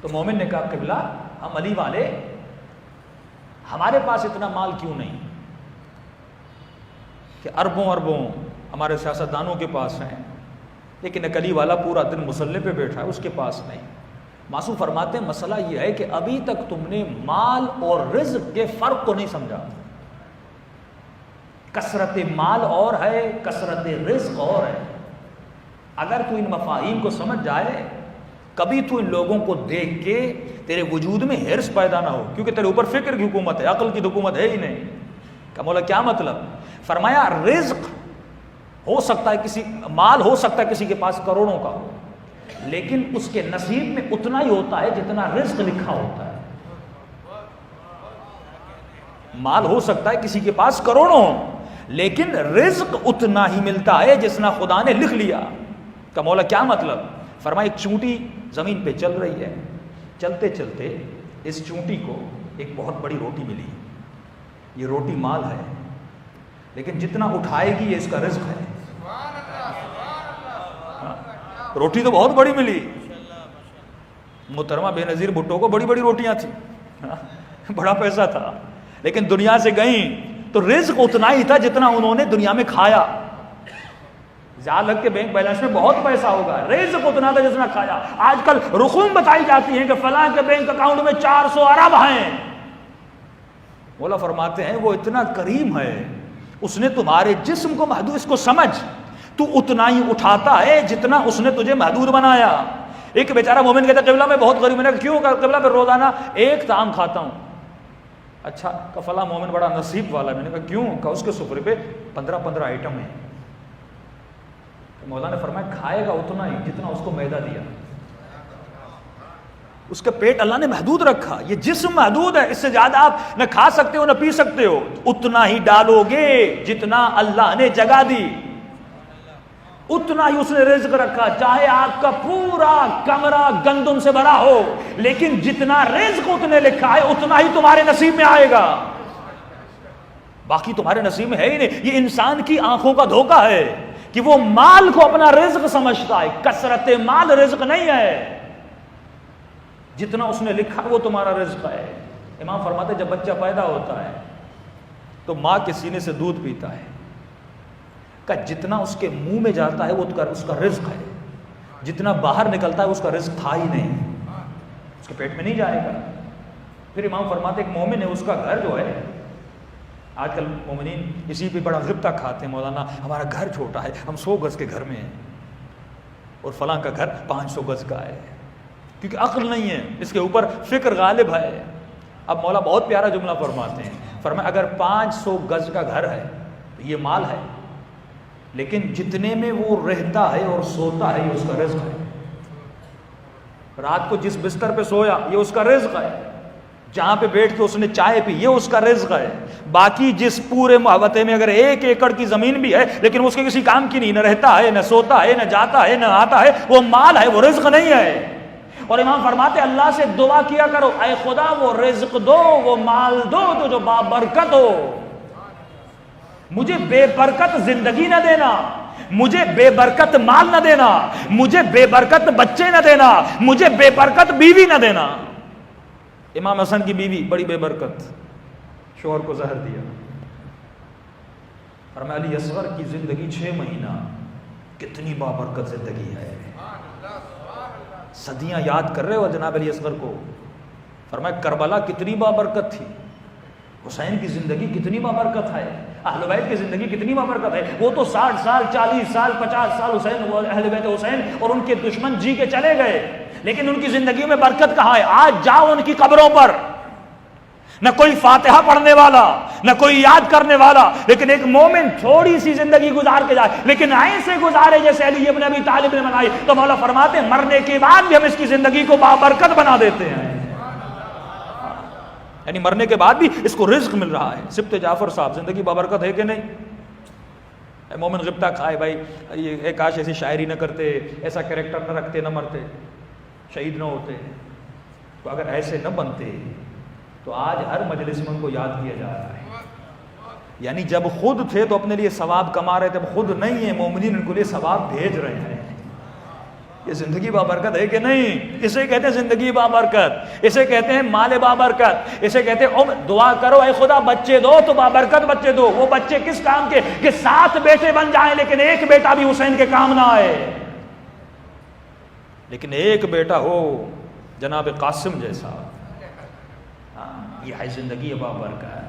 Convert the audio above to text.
تو مومن نے کہا قبلہ ہم علی والے ہمارے پاس اتنا مال کیوں نہیں کہ اربوں اربوں ہمارے سیاستدانوں کے پاس ہیں، لیکن ایک علی والا پورا دن مصلی پہ بیٹھا ہے، اس کے پاس نہیں۔ معصوم فرماتے ہیں مسئلہ یہ ہے کہ ابھی تک تم نے مال اور رزق کے فرق کو نہیں سمجھا۔ کثرت مال اور ہے، کثرت رزق اور ہے۔ اگر تو ان مفاہیم کو سمجھ جائے، کبھی تو ان لوگوں کو دیکھ کے تیرے وجود میں حرص پیدا نہ ہو، کیونکہ تیرے اوپر فکر کی حکومت ہے، عقل کی حکومت ہے ہی نہیں۔ کہ مولا کیا مطلب؟ فرمایا رزق ہو سکتا ہے کسی، مال ہو سکتا ہے کسی کے پاس کروڑوں کا ہو، لیکن اس کے نصیب میں اتنا ہی ہوتا ہے جتنا رزق لکھا ہوتا ہے۔ مال ہو سکتا ہے کسی کے پاس کروڑوں ہو، لیکن رزق اتنا ہی ملتا ہے جتنا خدا نے لکھ لیا۔ کہ مولا کیا مطلب؟ فرمایا ایک چونٹی زمین پہ چل رہی ہے، چلتے چلتے اس چونٹی کو ایک بہت بڑی روٹی ملی۔ یہ روٹی مال ہے، لیکن جتنا اٹھائے گی یہ اس کا رزق ہے۔ روٹی تو بہت بڑی ملی، محترمہ بے نظیر بھٹو کو بڑی بڑی روٹیاں تھیں، بڑا پیسہ تھا، لیکن دنیا سے گئیں تو رزق اتنا ہی تھا جتنا انہوں نے دنیا میں کھایا۔ ذالک کے بینک بیلنس میں بہت پیسہ ہوگا، رزق اتنا تھا جتنا کھایا۔ آج کل رقوم بتائی جاتی ہیں کہ فلاں کے بینک اکاؤنٹ میں 400 ارب ہیں۔ مولا فرماتے ہیں وہ اتنا کریم ہے، اس نے تمہارے جسم کو محدود، اس کو سمجھ، تو اتنا ہی اٹھاتا ہے جتنا اس نے تجھے محدود بنایا۔ ایک بیچارہ مومن کہتا ہے قبلہ میں بہت غریب، میں نے کہا کیوں؟ قبلہ میں روزانہ ایک طعام کھاتا ہوں۔ اچھا کہ فلاں مومن بڑا نصیب والا ہے، میں نے کہا کیوں؟ کہ اس کے سفرے پہ 15 آئٹم ہیں۔ مولا نے فرمایا کھائے گا اتنا ہی جتنا اس کو میدہ دیا، اس کا پیٹ اللہ نے محدود رکھا، یہ جسم محدود ہے، اس سے زیادہ آپ نہ کھا سکتے ہو نہ پی سکتے ہو، اتنا ہی ڈالو گے جتنا اللہ نے جگہ دی، اتنا ہی اس نے رزق رکھا۔ چاہے آپ کا پورا کمرہ گندم سے بھرا ہو، لیکن جتنا رزق اتنے لکھا ہے اتنا ہی تمہارے نصیب میں آئے گا، باقی تمہارے نصیب میں ہے ہی نہیں۔ یہ انسان کی آنکھوں کا دھوکہ ہے کہ وہ مال کو اپنا رزق سمجھتا ہے۔ کثرت مال رزق نہیں ہے، جتنا اس نے لکھا وہ تمہارا رزق ہے۔ امام فرماتے جب بچہ پیدا ہوتا ہے تو ماں کے سینے سے دودھ پیتا ہے، کہ جتنا اس کے منہ میں جاتا ہے وہ اس کا رزق ہے، جتنا باہر نکلتا ہے اس کا رزق تھا ہی نہیں، اس کے پیٹ میں نہیں جائے گا۔ پھر امام فرماتے ایک مومن ہے، اس کا گھر جو ہے، آج کل مومنین اسی پہ بڑا غبطہ کھاتے ہیں، مولانا ہمارا گھر چھوٹا ہے، ہم 100 گز کے گھر میں ہیں اور فلاں کا گھر 500 گز کا ہے، کیونکہ عقل نہیں ہے، اس کے اوپر فکر غالب ہے۔ اب مولا بہت پیارا جملہ فرماتے ہیں، فرمایا اگر 500 گز کا گھر ہے تو یہ مال ہے، لیکن جتنے میں وہ رہتا ہے اور سوتا ہے یہ اس کا رزق ہے۔ رات کو جس بستر پہ سویا یہ اس کا رزق ہے، جہاں پہ بیٹھ کے اس نے چائے پی یہ اس کا رزق ہے۔ باقی جس پورے محوطے میں اگر 1 ایکڑ کی زمین بھی ہے لیکن اس کے کسی کام کی نہیں، نہ رہتا ہے نہ سوتا ہے نہ جاتا ہے نہ آتا ہے، وہ مال ہے، وہ رزق نہیں ہے۔ اور امام فرماتے اللہ سے دعا کیا کرو، اے خدا وہ رزق دو، وہ مال دو تو جو بابرکت ہو، مجھے بے برکت زندگی نہ دینا، مجھے بے برکت مال نہ دینا، مجھے بے برکت بچے نہ دینا، مجھے بے برکت بیوی نہ دینا۔ امام حسن کی بیوی بڑی بے برکت، شوہر کو زہر دیا۔ فرمایا علی اصغر کی زندگی 6 مہینہ، کتنی بابرکت زندگی ہے، صدیاں یاد کر رہے ہو جناب علی اصغر کو۔ فرمایا کربلا کتنی بابرکت تھی، حسین کی زندگی کتنی بابرکت ہے، اہل بیت کی زندگی کتنی بابرکت ہے۔ وہ تو 60 سال 40 سال 50 سال حسین، اہل بیت حسین اور ان کے دشمن جی کے چلے گئے، لیکن ان کی زندگی میں برکت کہاں ہے؟ آج جاؤ ان کی قبروں پر، نہ کوئی فاتحہ پڑھنے والا نہ کوئی یاد کرنے والا، لیکن ایک مومن تھوڑی سی زندگی گزار کے جائے، لیکن ایسے گزارے جیسے علی ابن ابی طالب نے بنائی، تو مولا فرماتے ہیں مرنے کے بعد بھی ہم اس کی زندگی کو بابرکت بنا دیتے ہیں، یعنی مرنے کے بعد بھی اس کو رزق مل رہا ہے۔ سبط جعفر صاحب زندگی بابرکت ہے کہ نہیں؟ اے مومن غبطہ کھائے بھائی، یہ کاش ایسی شاعری نہ کرتے، ایسا کریکٹر نہ رکھتے، نہ مرتے، شہید نہ ہوتے، تو اگر ایسے نہ بنتے تو آج ہر مجلس میں ان کو یاد کیا جا رہا ہے۔ یعنی جب خود تھے تو اپنے لیے ثواب کما رہے تھے، اب خود نہیں ہیں، مومنین ان کے لیے ثواب بھیج رہے ہیں۔ یہ زندگی بابرکت ہے کہ نہیں؟ اسے کہتے ہیں زندگی بابرکت، اسے کہتے ہیں مال بابرکت، اسے کہتے ہیں دعا کرو اے خدا بچے دو تو بابرکت بچے دو۔ وہ بچے کس کام کے کہ 7 بیٹے بن جائیں لیکن ایک بیٹا بھی حسین کے کام نہ آئے، لیکن ایک بیٹا ہو جناب قاسم جیسا۔ یہ ہے زندگی بابرکت۔